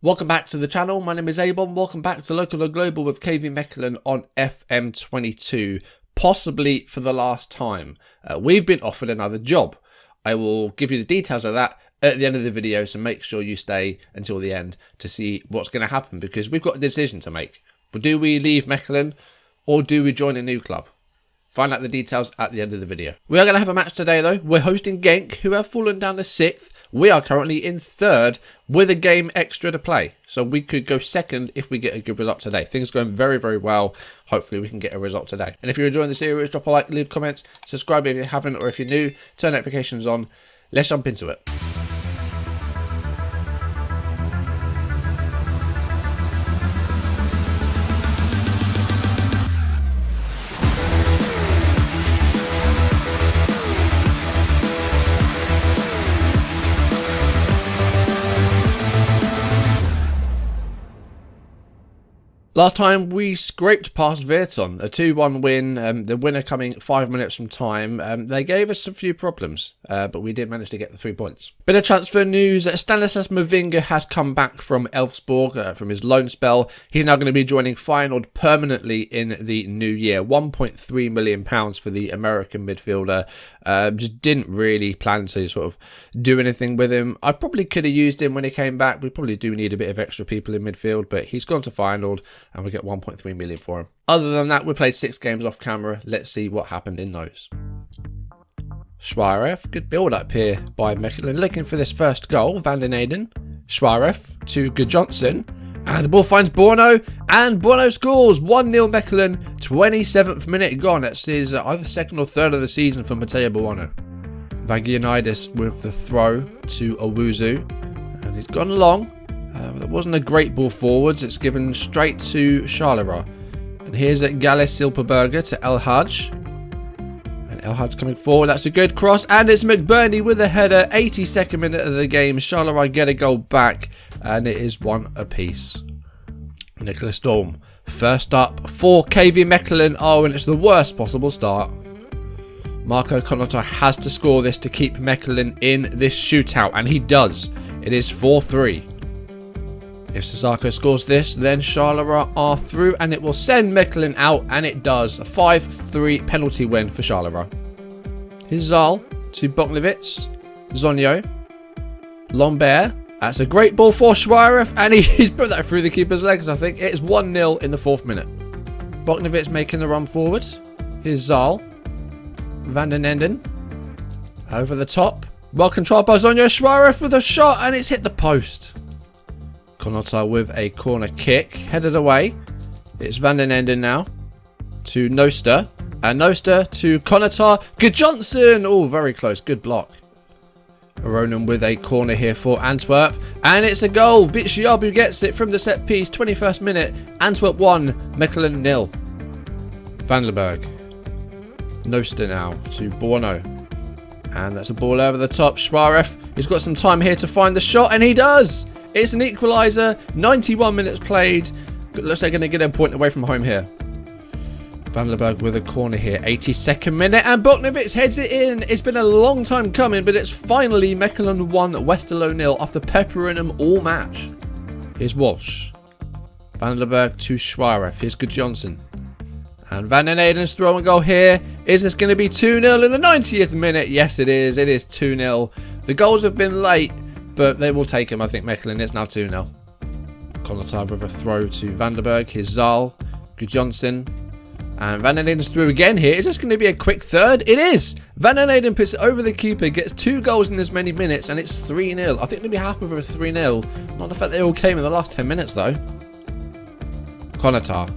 Welcome back to the channel. My name is Abon. Welcome back to Local or Global with KV Mechelen on FM22, possibly for the last time. We've been offered another job. I will give you the details of that at the end of the video, so make sure you stay until the end to see what's going to happen, because we've got a decision to make. But do we leave Mechelen or do we join a new club? Find out the details at the end of the video. We are going to have a match today though. We're hosting Genk, who have fallen down to 6th. We are currently in 3rd with a game extra to play. So we could go 2nd if we get a good result today. Things going very, very well. Hopefully we can get a result today. And if you're enjoying the series, drop a like, leave comments, subscribe if you haven't, or if you're new, turn notifications on. Let's jump into it. Last time we scraped past Patron, a 2-1 win, the winner coming 5 minutes from time. They gave us a few problems, but we did manage to get the 3 points. Bit of transfer news, Stanislas Mavinga has come back from Elfsborg from his loan spell. He's now going to be joining Feyenoord permanently in the new year. £1.3 million for the American midfielder. Just didn't really plan to sort of do anything with him. I probably could have used him when he came back. We probably do need a bit of extra people in midfield, but he's gone to Feyenoord and we get 1.3 million for him. Other than that, we played 6 games off camera. Let's see what happened in those. Schweiref, good build up here by Mechelen, looking for this first goal. Van den Eyden, Schweiref to Johnson, and the ball finds Borno, and Borno scores. 1-0 Mechelen, 27th minute gone. That's his either 2nd or 3rd of the season for Matteo Borno. Vagianidis with the throw to Owuzu, and he's gone long. It wasn't a great ball forwards. It's given straight to Charleroi. And here's at Gales Silperberger to El Hadj. And El Hadj coming forward. That's a good cross. And it's McBurney with a header. 82nd minute of the game. Charleroi get a goal back. And it is 1 apiece. Nicholas Storm first up for KV Mechelen. Oh, and it's the worst possible start. Marco Konatar has to score this to keep Mechelen in this shootout. And he does. It is 4-3. If Sissako scores this, then Charleroi are through, and it will send Mechelen out, and it does. A 5-3 penalty win for Charleroi. Here's Zal to Boknevitz, Zonyo, Lambert. That's a great ball for Schweiref, and he's put that through the keeper's legs, I think. It is 1-0 in the 4th minute. Boknevitz making the run forward. Here's Zal. Van den Eyden. Over the top. Well controlled by Zonyo. Schweiref with a shot, and it's hit the post. Konatar with a corner kick, headed away. It's Van den Eyden now to Noster, and Noster to Konatar. Good Johnson! Oh, very close. Good block. Ronan with a corner here for Antwerp, and it's a goal. Bitshiabu gets it from the set piece. 21st minute. Antwerp 1, Mechelen 0. Vandenberg. Noster now to Borno, and that's a ball over the top. Schweiref, he's got some time here to find the shot, and he does. It's an equaliser, 91 minutes played. Looks like they're going to get a point away from home here. Vandenberg with a corner here, 82nd minute, and Boknevitz heads it in. It's been a long time coming, but it's finally Mechelen 1, Westerlo 0 after peppering them all match. Here's Walsh. Vandenberg to Schweiref. Here's Good Johnson. And Van den Eyden's throwing goal here. Is this going to be 2-0 in the 90th minute? Yes, it is. It is 2-0. The goals have been late, but they will take him. I think Mechelen is now 2-0. Konatar with a throw to Vandenberg. Here's Zal. Good Johnson. And Van den Eyden's through again here. Is this going to be a quick third? It is! Van den Eyden puts it over the keeper, gets 2 goals in as many minutes, and it's 3-0. I think they'll be happy with a 3-0. Not the fact they all came in the last 10 minutes, though. Konatar.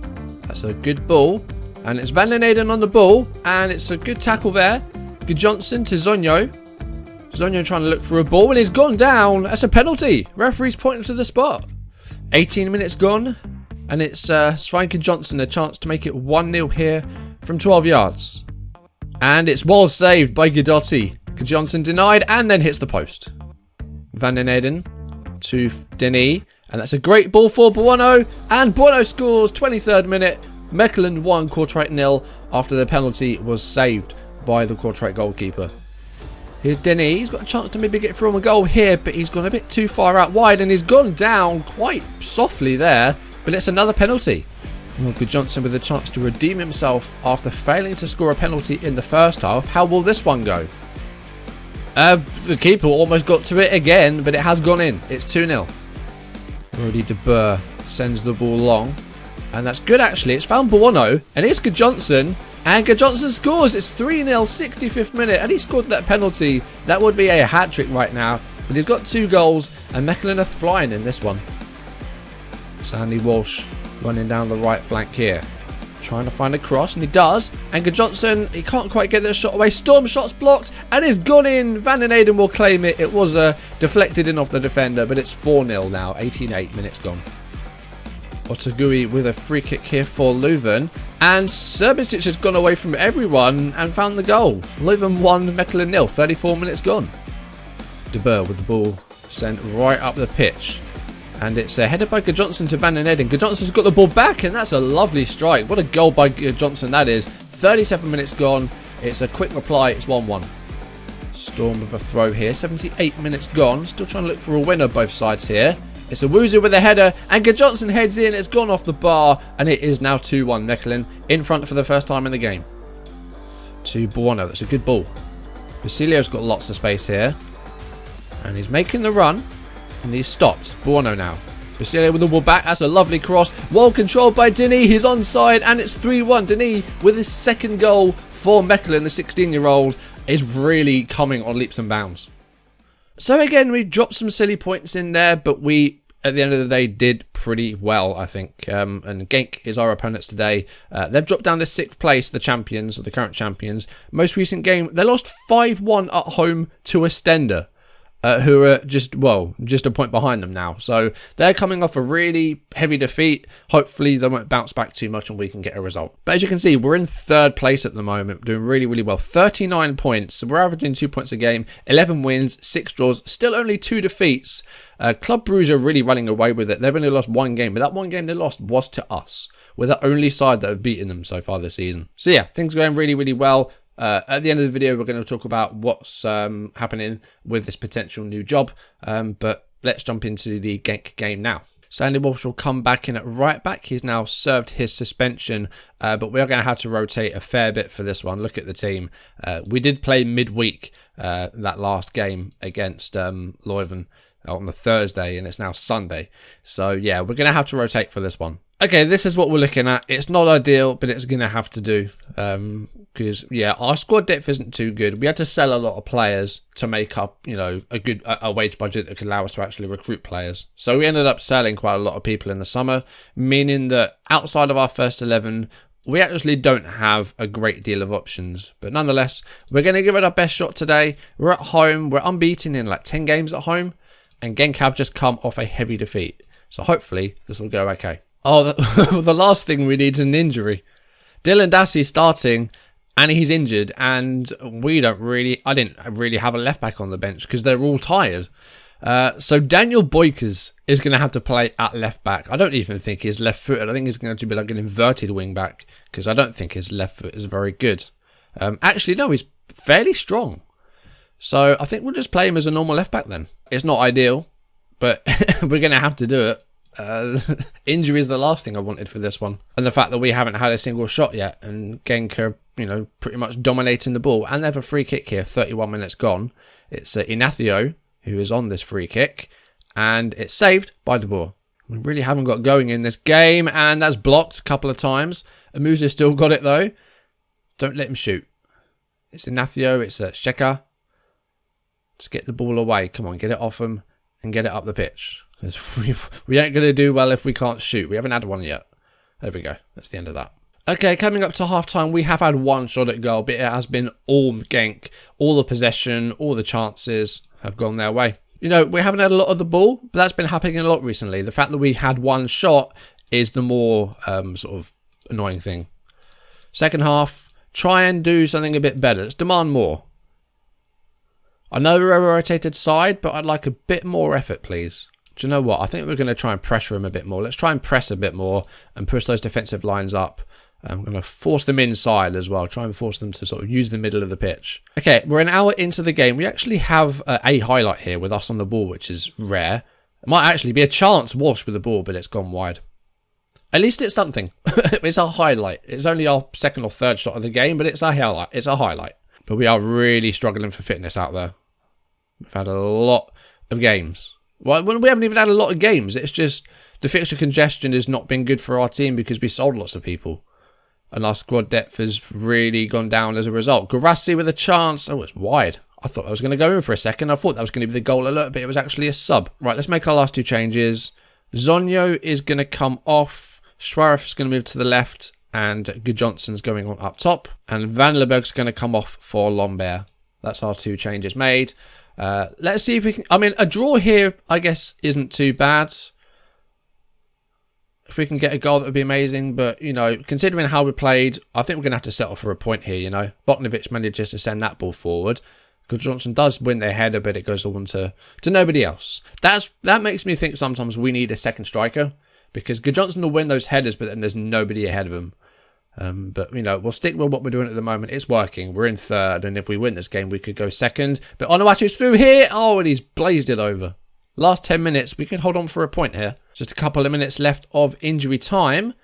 That's a good ball. And it's Van den Eyden on the ball. And it's a good tackle there. Good Johnson to Zonyo. Zonyo trying to look for a ball, and he's gone down. That's a penalty. Referee's pointing to the spot. 18 minutes gone, and it's Svanke Johnson a chance to make it 1-0 here from 12 yards. And it's well saved by Guidotti. Johnson denied and then hits the post. Van den Eyden to Denis, and that's a great ball for Borno, and Borno scores. 23rd minute. Mechelen 1, Kortrijk 0 after the penalty was saved by the Kortrijk goalkeeper. Here's Denny. He's got a chance to maybe get through on a goal here, but he's gone a bit too far out wide and he's gone down quite softly there. But it's another penalty. Well, good Johnson with a chance to redeem himself after failing to score a penalty in the first half. How will this one go? The keeper almost got to it again, but it has gone in. It's 2-0. Rudy De Boer sends the ball long. And that's good actually. It's found Buono and it's good Johnson. And good Johnson scores. It's 3-0, 65th minute. And he scored that penalty. That would be a hat-trick right now. But he's got 2 goals and Mechelen are flying in this one. Sandy Walsh running down the right flank here. Trying to find a cross, and he does. And good Johnson, he can't quite get the shot away. Storm shot's blocked, and it's gone in. Van den Eyden will claim it. It was deflected in off the defender, but it's 4-0 now. 18-8 minutes gone. Otagui with a free kick here for Leuven. And Serbicic has gone away from everyone and found the goal. Leuven 1, Mechelen 0. 34 minutes gone. De Boer with the ball sent right up the pitch. And it's headed by Johnson to Van den Eyden. Johnson's got the ball back, and that's a lovely strike. What a goal by Johnson that is. 37 minutes gone. It's a quick reply. It's 1-1. Storm with a throw here. 78 minutes gone. Still trying to look for a winner both sides here. It's a Wuzu with a header, and Johnson heads in. It's gone off the bar, and it is now 2-1. Mechelen in front for the first time in the game. To Buono. That's a good ball. Basilio's got lots of space here. And he's making the run. And he's stopped. Buono now. Basilio with the ball back. That's a lovely cross. Well controlled by Denis. He's onside and it's 3-1. Denis with his second goal for Mechelen. The 16-year-old is really coming on leaps and bounds. So again, we dropped some silly points in there, but we, at the end of the day, did pretty well, I think. And Genk is our opponents today. They've dropped down to 6th place, the champions, or the current champions. Most recent game, they lost 5-1 at home to Ostender. Who are just a point behind them now. So they're coming off a really heavy defeat. Hopefully they won't bounce back too much and we can get a result. But as you can see, we're in 3rd place at the moment, doing really, really well. 39 points. So we're averaging 2 points a game, 11 wins, 6 draws, still only 2 defeats. Club Brugge are really running away with it. They've only lost 1 game, but that 1 game they lost was to us. We're the only side that have beaten them so far this season. So yeah, things are going really, really well. At the end of the video, we're going to talk about what's happening with this potential new job. But let's jump into the Genk game now. Sandy Walsh will come back in at right back. He's now served his suspension, but we are going to have to rotate a fair bit for this one. Look at the team. We did play midweek that last game against Leuven on the Thursday, and it's now Sunday. So yeah, we're going to have to rotate for this one. Okay, this is what we're looking at. It's not ideal, but it's going to have to do. Because, yeah, our squad depth isn't too good. We had to sell a lot of players to make up, you know, a wage budget that could allow us to actually recruit players. So we ended up selling quite a lot of people in the summer, meaning that outside of our first 11, we actually don't have a great deal of options. But nonetheless, we're going to give it our best shot today. We're at home. We're unbeaten in like 10 games at home. And Genk have just come off a heavy defeat. So hopefully this will go okay. Oh, the last thing we need is an injury. Dylan Dassey starting, and he's injured, and I didn't really have a left back on the bench because they're all tired. So Daniel Boykers is going to have to play at left back. I don't even think he's left footed. I think he's going to be like an inverted wing back because I don't think his left foot is very good. Actually, no, he's fairly strong. So I think we'll just play him as a normal left back then. It's not ideal, but we're going to have to do it. Injury is the last thing I wanted for this one, and the fact that we haven't had a single shot yet, and Genk are, you know, pretty much dominating the ball, and they have a free kick here. 31 minutes gone. It's Ignacio who is on this free kick, and it's saved by De Boer. We really haven't got going in this game, and that's blocked a couple of times. Amusa still got it though. Don't let him shoot. It's Ignacio. It's Sheka. Just get the ball away. Come on, get it off him and get it up the pitch. We ain't going to do well if we can't shoot. We haven't had one yet. There we go. That's the end of that. Okay, coming up to half-time, we have had one shot at goal, but it has been all Genk. All the possession, all the chances have gone their way. You know, we haven't had a lot of the ball, but that's been happening a lot recently. The fact that we had one shot is the more sort of annoying thing. Second half, try and do something a bit better. Let's demand more. I know we're a rotated side, but I'd like a bit more effort, please. Do you know what? I think we're going to try and pressure him a bit more. Let's try and press a bit more and push those defensive lines up. I'm going to force them inside as well. Try and force them to sort of use the middle of the pitch. Okay, we're an hour into the game. We actually have a highlight here with us on the ball, which is rare. It might actually be a chance Walsh with the ball, but it's gone wide. At least it's something. It's a highlight. It's only our second or third shot of the game, but it's a highlight. It's a highlight. But we are really struggling for fitness out there. We've had a lot of games. Well, we haven't even had a lot of games. It's just the fixture congestion has not been good for our team because we sold lots of people. And our squad depth has really gone down as a result. Garassi with a chance. Oh, it's wide. I thought I was going to go in for a second. I thought that was going to be the goal alert, but it was actually a sub. Right, let's make our last two changes. Zonyo is going to come off. Schwaref is going to move to the left. And Gudjonsson's going on up top. And Van Leberg's going to come off for Lombert. That's our two changes made. Let's see if we can... I mean, a draw here, I guess, isn't too bad. If we can get a goal, that would be amazing. But, you know, considering how we played, I think we're going to have to settle for a point here, you know. Botanovic manages to send that ball forward. Gudjonsson does win their header, but it goes on to nobody else. That makes me think sometimes we need a second striker. Because Gudjonsson will win those headers, but then there's nobody ahead of him. But, you know, we'll stick with what we're doing at the moment. It's working. We're in third. And if we win this game, we could go second. But Onuachu's through here. Oh, and he's blazed it over. Last 10 minutes, we could hold on for a point here. Just a couple of minutes left of injury time.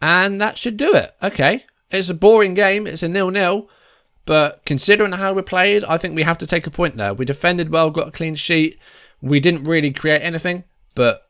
And that should do it. Okay. It's a boring game. It's a 0-0. But considering how we played, I think we have to take a point there. We defended well, got a clean sheet. We didn't really create anything. But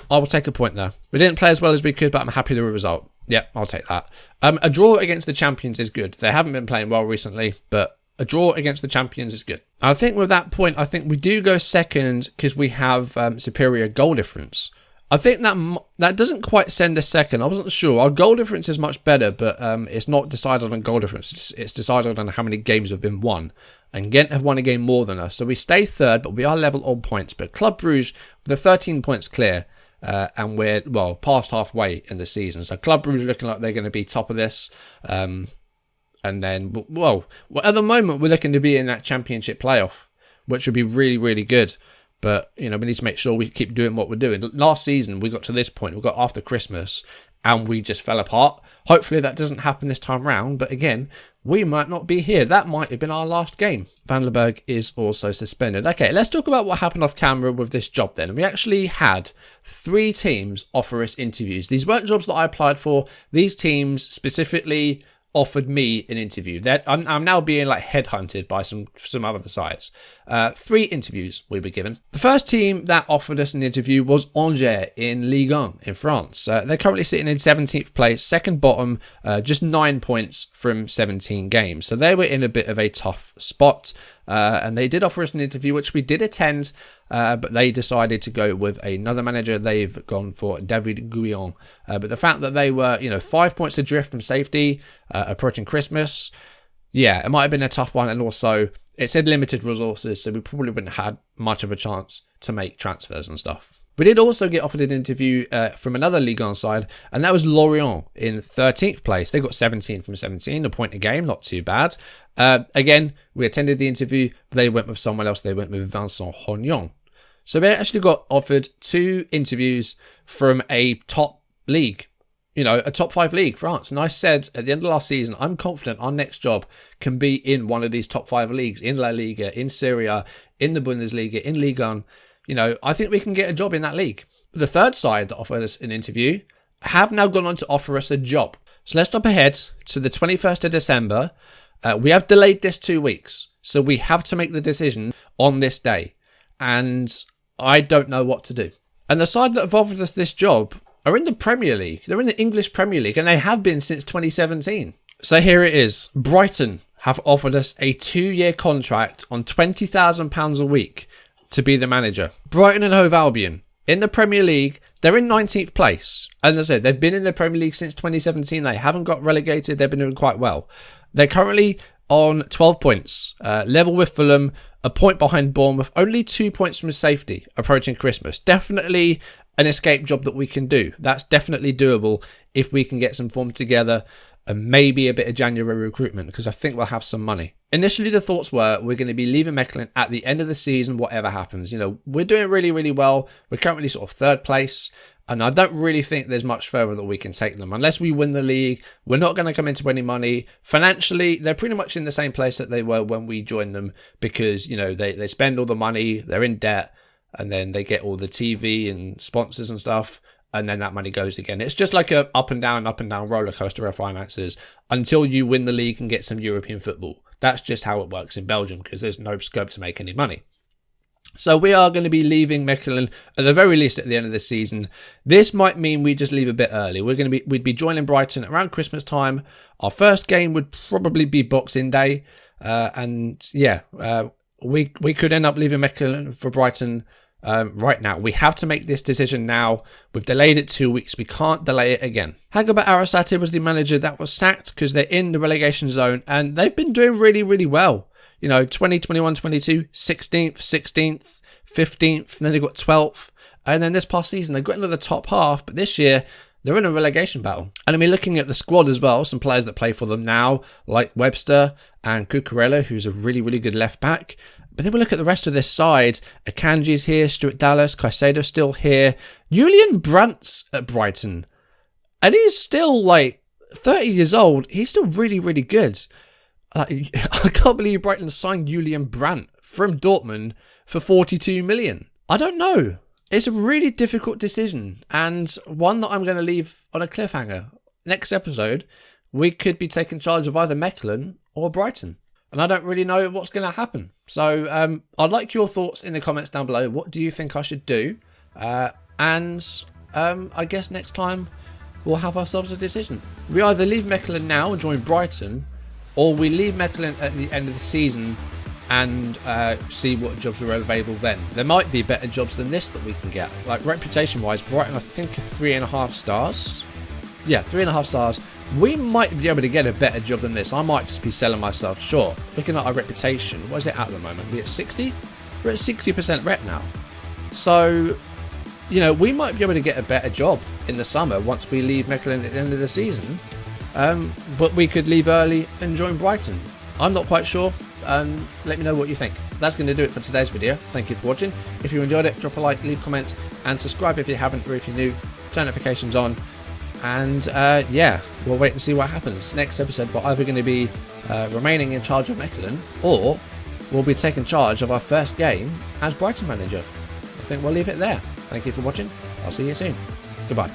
I will take a point there. We didn't play as well as we could, but I'm happy with the result. Yeah, I'll take that. A draw against the champions is good. They haven't been playing well recently, but a draw against the champions is good. I think with that point, I think we do go second because we have superior goal difference. I think that doesn't quite send us second. I wasn't sure. Our goal difference is much better, but it's not decided on goal difference. It's decided on how many games have been won. And Ghent have won a game more than us. So we stay third, but we are level on points. But Club Brugge, with the 13 points clear, and we're, well, past halfway in the season. So Club Brugge looking like they're going to be top of this. And then, well, at the moment, we're looking to be in that championship playoff, which would be really, really good. But, you know, we need to make sure we keep doing what we're doing. Last season, we got to this point. We got after Christmas and we just fell apart. Hopefully that doesn't happen this time round. But again, we might not be here. That might have been our last game. Van Leberg is also suspended. Okay, let's talk about what happened off camera with this job then. We actually had 3 teams offer us interviews. These weren't jobs that I applied for. These teams specifically offered me an interview. I'm now being like headhunted by some other sites. 3 interviews we were given. The first team that offered us an interview was Angers in Ligue 1 in France. They're currently sitting in 17th place, second bottom, just 9 points from 17 games. So they were in a bit of a tough spot. And they did offer us an interview, which we did attend, but they decided to go with another manager. They've gone for David Guillon. But the fact that they were, 5 points adrift from safety, approaching Christmas, yeah, it might have been a tough one. And also, it said limited resources, so we probably wouldn't have had much of a chance to make transfers and stuff. We did also get offered an interview from another Ligue 1 side, and that was Lorient in 13th place. They got 17 from 17, a point a game, not too bad. Again, we attended the interview. They went with someone else. They went with Vincent Hognon. So they actually got offered 2 interviews from a top league, a top 5 league, France. And I said at the end of last season, I'm confident our next job can be in one of these top 5 leagues, in La Liga, in Serie A, in the Bundesliga, in Ligue 1. I think we can get a job in that league. The third side that offered us an interview have now gone on to offer us a job. So let's jump ahead to the 21st of December. We have delayed this 2 weeks. So we have to make the decision on this day. And I don't know what to do. And the side that have offered us this job are in the Premier League. They're in the English Premier League, and they have been since 2017. So here it is. Brighton have offered us a 2-year contract on £20,000 a week to be the manager. Brighton and Hove Albion in the Premier League, they're in 19th place. And as I said, they've been in the Premier League since 2017. They haven't got relegated. They've been doing quite well. They're currently on 12 points, level with Fulham, a point behind Bournemouth, only 2 points from safety approaching Christmas. Definitely an escape job that we can do. That's definitely doable if we can get some form together and maybe a bit of January recruitment, because I think we'll have some money. Initially, the thoughts were we're going to be leaving Mechelen at the end of the season, whatever happens. We're doing really, really well. We're currently sort of 3rd place. And I don't really think there's much further that we can take them. Unless we win the league, we're not going to come into any money. Financially, they're pretty much in the same place that they were when we joined them, because, you know, they spend all the money, they're in debt, and then they get all the TV and sponsors and stuff, and then that money goes again. It's just like a up and down roller coaster of finances until you win the league and get some European football. That's just how it works in Belgium, because there's no scope to make any money. So we are going to be leaving Mechelen at the very least at the end of the season. This might mean we just leave a bit early. We'd be joining Brighton around Christmas time. Our first game would probably be Boxing Day, we could end up leaving Mechelen for Brighton right now. We have to make this decision now. We've delayed it 2 weeks. We can't delay it again. Hagaba Arasate was the manager that was sacked because they're in the relegation zone, and they've been doing really, really well. You know, 2021, 22, 16th, 16th, 15th, and then they got 12th. And then this past season, they got into the top half, but this year, they're in a relegation battle. And I mean, looking at the squad as well, some players that play for them now, like Webster and Cucurella, who's a really, really good left back. But then we look at the rest of this side. Akanji's here, Stuart Dallas, Caicedo's still here. Julian Brandt's at Brighton. And he's still like 30 years old. He's still really, really good. I can't believe Brighton signed Julian Brandt from Dortmund for 42 million. I don't know. It's a really difficult decision, and one that I'm going to leave on a cliffhanger. Next episode, we could be taking charge of either Mechelen or Brighton, and I don't really know what's going to happen. So I'd like your thoughts in the comments down below. What do you think I should do? I guess next time we'll have ourselves a decision. We either leave Mechelen now and join Brighton, or we leave Mechelen at the end of the season and see what jobs are available then. There might be better jobs than this that we can get. Like, reputation-wise, Brighton, I think, are 3.5 stars. Yeah, 3.5 stars. We might be able to get a better job than this. I might just be selling myself short. Looking at our reputation, what is it at the moment? We're at 60? We're at 60% rep now. So, you know, we might be able to get a better job in the summer once we leave Mechelen at the end of the season. But we could leave early and join Brighton. I'm not quite sure. Let me know what you think. That's going to do it for today's video. Thank you for watching. If you enjoyed it, drop a like, leave comments, and subscribe if you haven't, or if you're new, turn notifications on. And we'll wait and see what happens. Next episode, we're either going to be remaining in charge of Mechelen, or we'll be taking charge of our first game as Brighton manager. I think we'll leave it there. Thank you for watching. I'll see you soon. Goodbye.